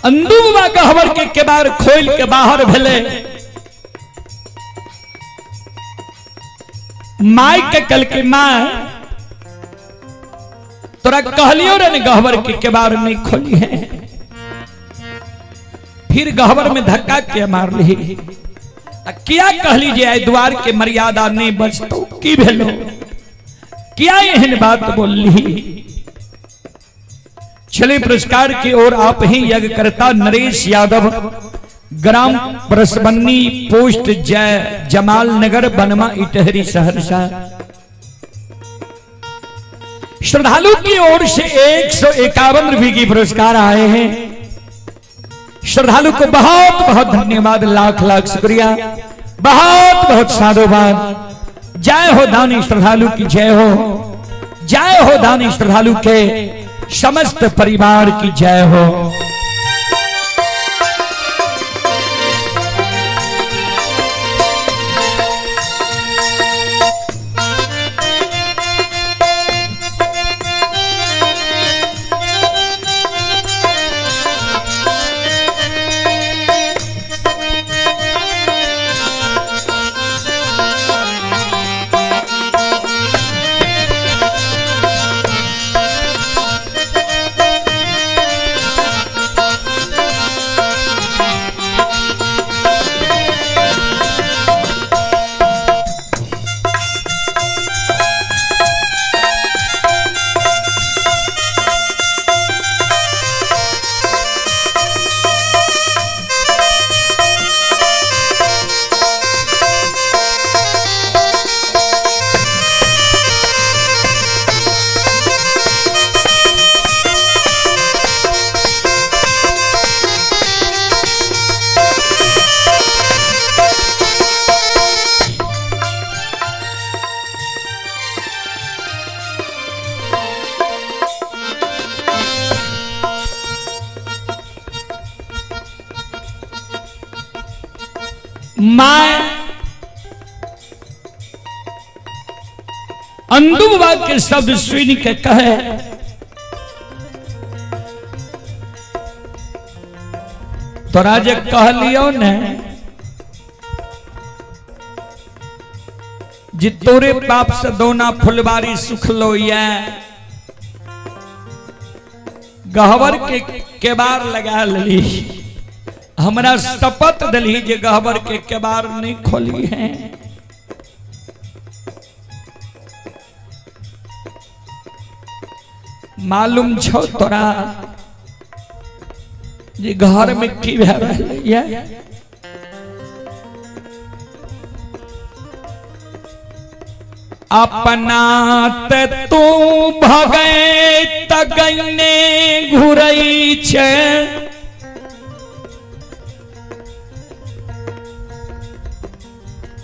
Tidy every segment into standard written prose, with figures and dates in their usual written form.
अंदुबा गहवर के केबार खोल के बाहर भेले। माई के कल के माँ तोरा कहलियो रे गहवर के केबार नहीं खोली है। फिर गहवर में धक्का के मार ली। क्या कहली जे आई द्वार के मर्यादा नहीं बचतो की भेलो, क्या यह बात बोली। चले पुरस्कार की ओर आप ही यज्ञकर्ता नरेश यादव, ग्राम परसबन्नी, पोस्ट जय जमाल नगर, बनमा, इटहरी, सहरसा। श्रद्धालु की ओर से 151 रुपये की पुरस्कार आए हैं। श्रद्धालु को बहुत बहुत धन्यवाद, लाख लाख शुक्रिया, बहुत बहुत साधुवाद। जय हो दानी श्रद्धालु की जय हो, जय हो दानी श्रद्धालु के समस्त परिवार की जय हो। मां अंदुबा के शब्द सुन के कहे, तोरा जे कहलियो ने जे तोरे बाप से दोना फुलबारी सुखलो ये गहवर के केबार लगा ली। हमरा शपथ दिली जे गहवर के केबार नहीं खोली है। मालूम छो तोरा जे घर में की भे रहले अपना ते तू भगै तगने घुरई छे।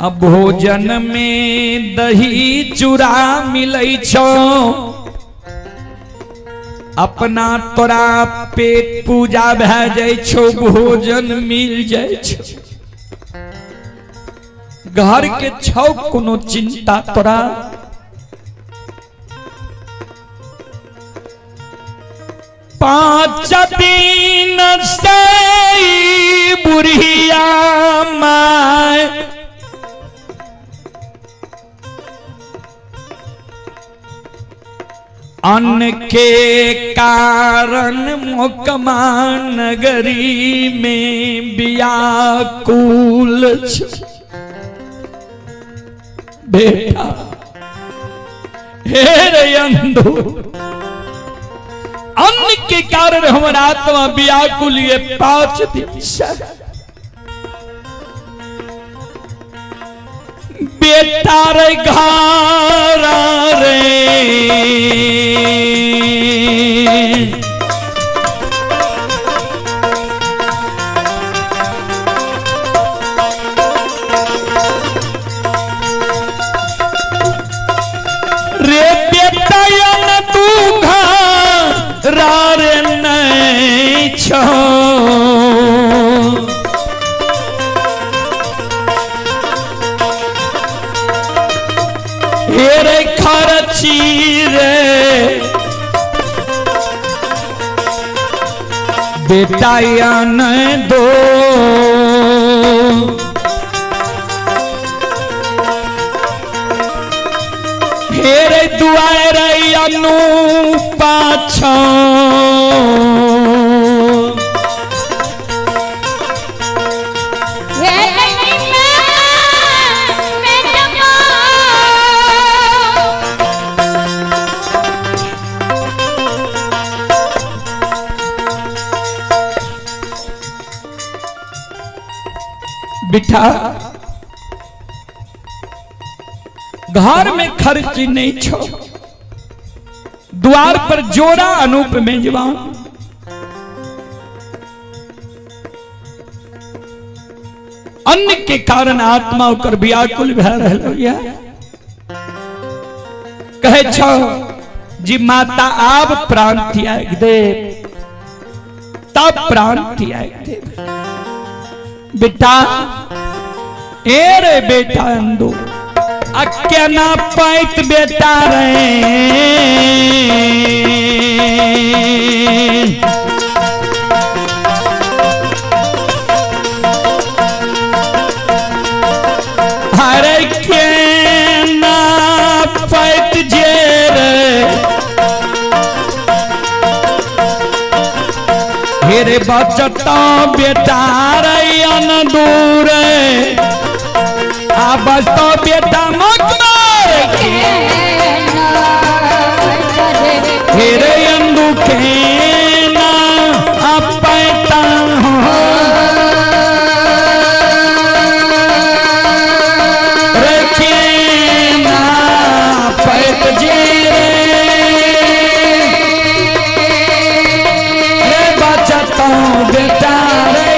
अब भोजन में दही चूड़ा मिलै छो, अपना तोरा पेट पूजा भै जाय छो, भोजन मिल जाय छो। घर के छौ कोनो चिंता तोरा, पांच दिन से बुढ़िया माय अन्न के कारण मोकमा नगरी में व्याकुल बेटा। हे रे अंधो, अन्न के कारण हमारा आत्मा व्याकुल ये 5 दिन से। बेटा रे घर रे रे बेटा न तू घर नहीं छो। खर्ची रे बेटा यान दो हेरे दुआर अनु पाछा बिठा घर में खर्च नहीं छो द्वार पर जोड़ा अनूप मेजबान अन्न के कारण आत्मा होकर व्याकुल भय रहा कहे छो जी माता आप प्राण त्याग दे तब प्राण त्याग दे बेटा रे बेटा अंदो अक्या ना पैत बेटा रे हरे के ना पैत जे रे हेरे बचता बेटा रे दूर आ बचता बेटा मकमार हेरे अंदू के ना अपैता रे के ना पैत जे रे बचता बेटा रे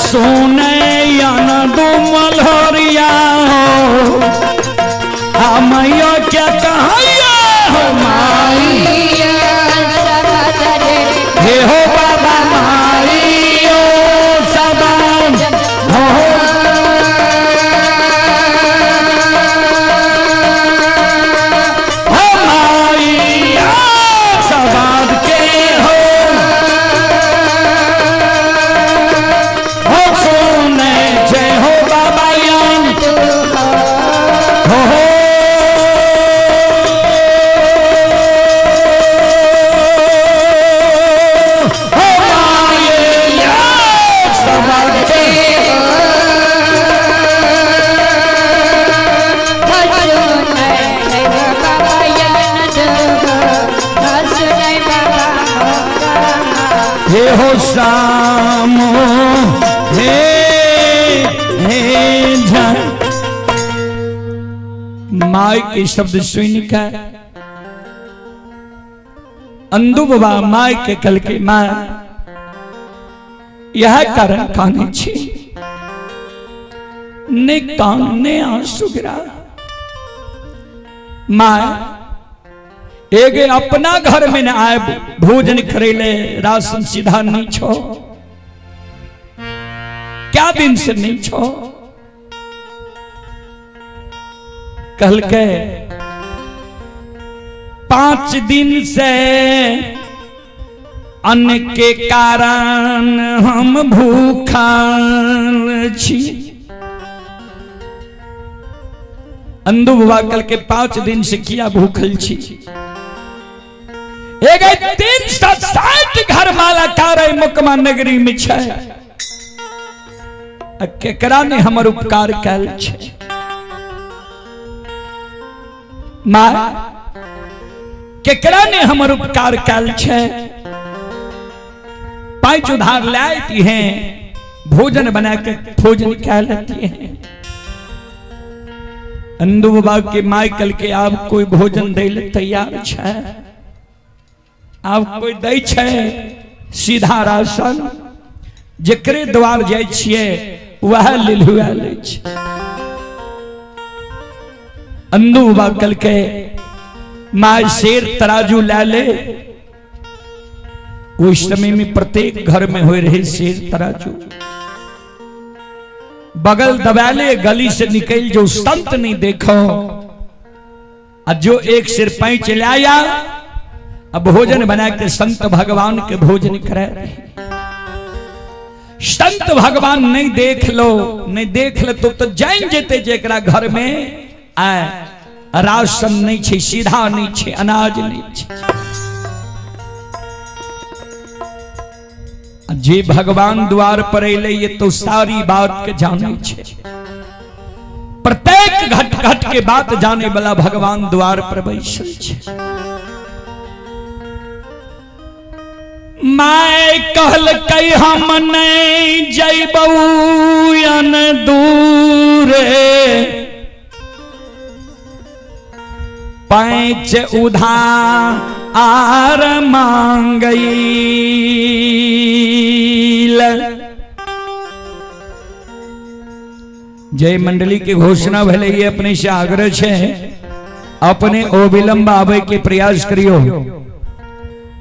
सोने याना दो मलहरिया हो मैया क्या कहिया हो माई हे हो बाबा माई ओ सबन हो माई सबन के हो हे हो सामो हे झन माई के शब्द सुन का अंदु बाबा माई के कल के माँ यह कारण काने छी ने कान ने आंसू गिरा माँ एक अपना घर में न आए भोजन करेले राशन सीधा नहीं छो क्या दिन से नहीं छो कल के 5 दिन से अन्न के कारण हम भूखा छी अंदु बाबा कल के 5 दिन से किया भूखल छी एक 360 घर माला कार्य मुकमा नगरी में छे केकरा ने हमर उपकार कैल छे मां केकरा ने हमर उपकार कैल छे 5 उधार लाती हैं भोजन बना के भोजन खा लेती हैं अंदु बाबा के माइकल के आप कोई भोजन दे ले तैयार छे आब कोई दै छै सीधा राशन, जेकरे द्वार जाय छियै वह लिलुआ लै छै। अन्नू बा कहलकै माय शेर तराजू ला ले। उस समय में प्रत्येक घर में हो रहे शेर तराजू। बगल दबाले गली से निकल जो संत नहीं देखो, और जो एक सिर पैंच लाया अब भोजन बना के संत भगवान के भोजन करे। संत भगवान नहीं देख लो, नहीं देख लो तो जान जेते जेकरा घर में राशन नहीं छे, सीधा नहीं छे, अनाज नहीं छे। जे भगवान द्वार पर अले ये तो सारी बात के जाने छे। प्रत्येक घट घट के बात जाने वाला भगवान द्वार पर बैसल छे। मैं कहल कई हम नहीं जइबऊ अन दूरे, पैंच उधार मांगई। जय मंडली की घोषणा भले ये अपने से आग्रह छे, अपने अविलंब आवे के प्रयास करियो।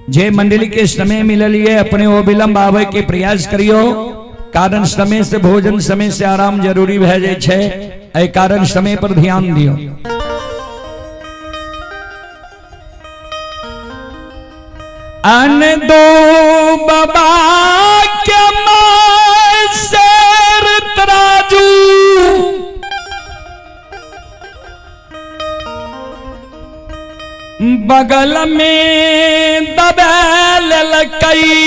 जय मंडली के समय मिलल ये अपने अविलंब आवे के प्रयास करियो। कारण समय से भोजन, समय से आराम जरूरी भे जाय छे, एहि कारण समय पर ध्यान दियो। अन दो बाबा के माय शेर तराजू, बगल में दबेल लकई।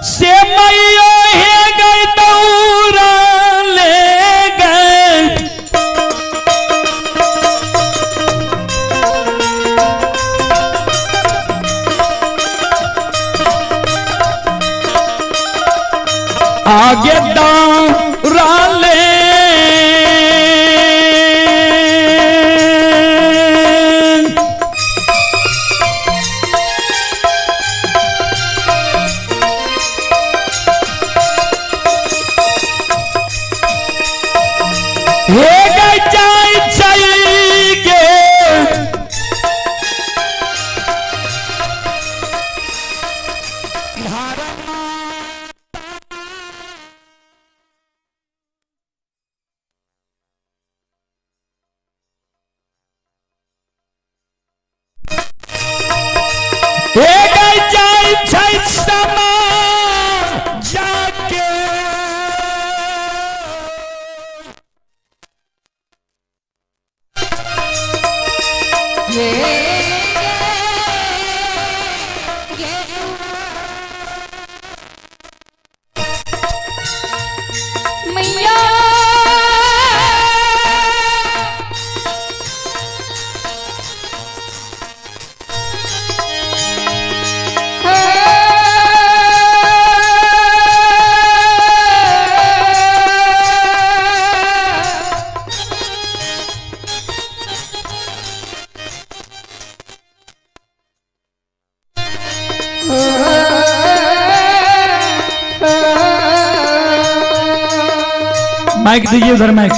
से मैयो हे गई दौरा ले गए, आगे दौरा ले माइक दीजिए उधर माइक।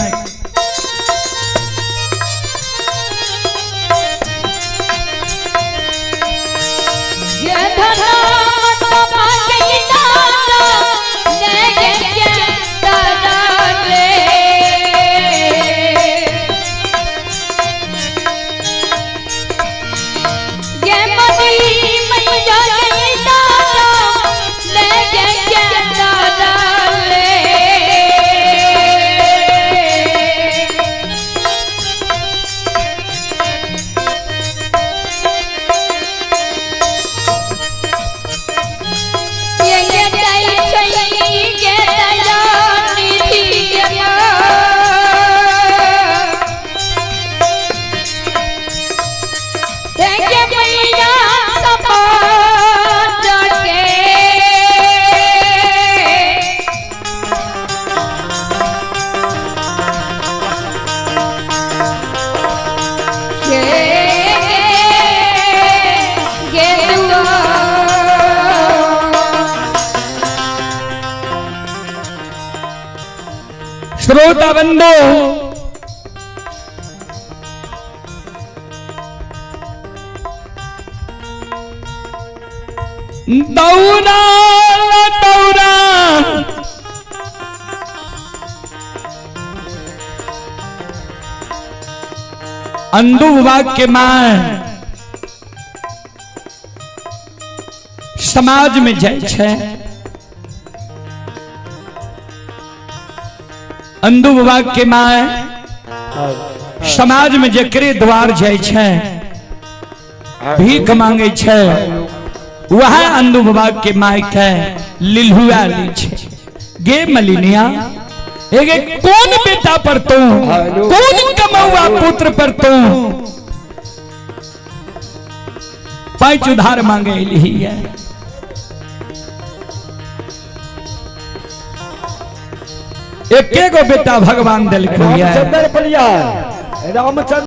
श्रोता बंदो दौरा दौरा अंधु विभाग के मां समाज में जाय छे अंधु विभाग के मां समाज में जकरे द्वार जाय छे भीख मांगे छे वह अंधु विभाग के माय के लिलहुआ ली छे गे मलिनिया एगे कौन बेटा पर तू कौन कमौआ पुत्र पर तू पांच उधार मांगे ली है एक गो बेटा भगवान दिल को रामचंद्र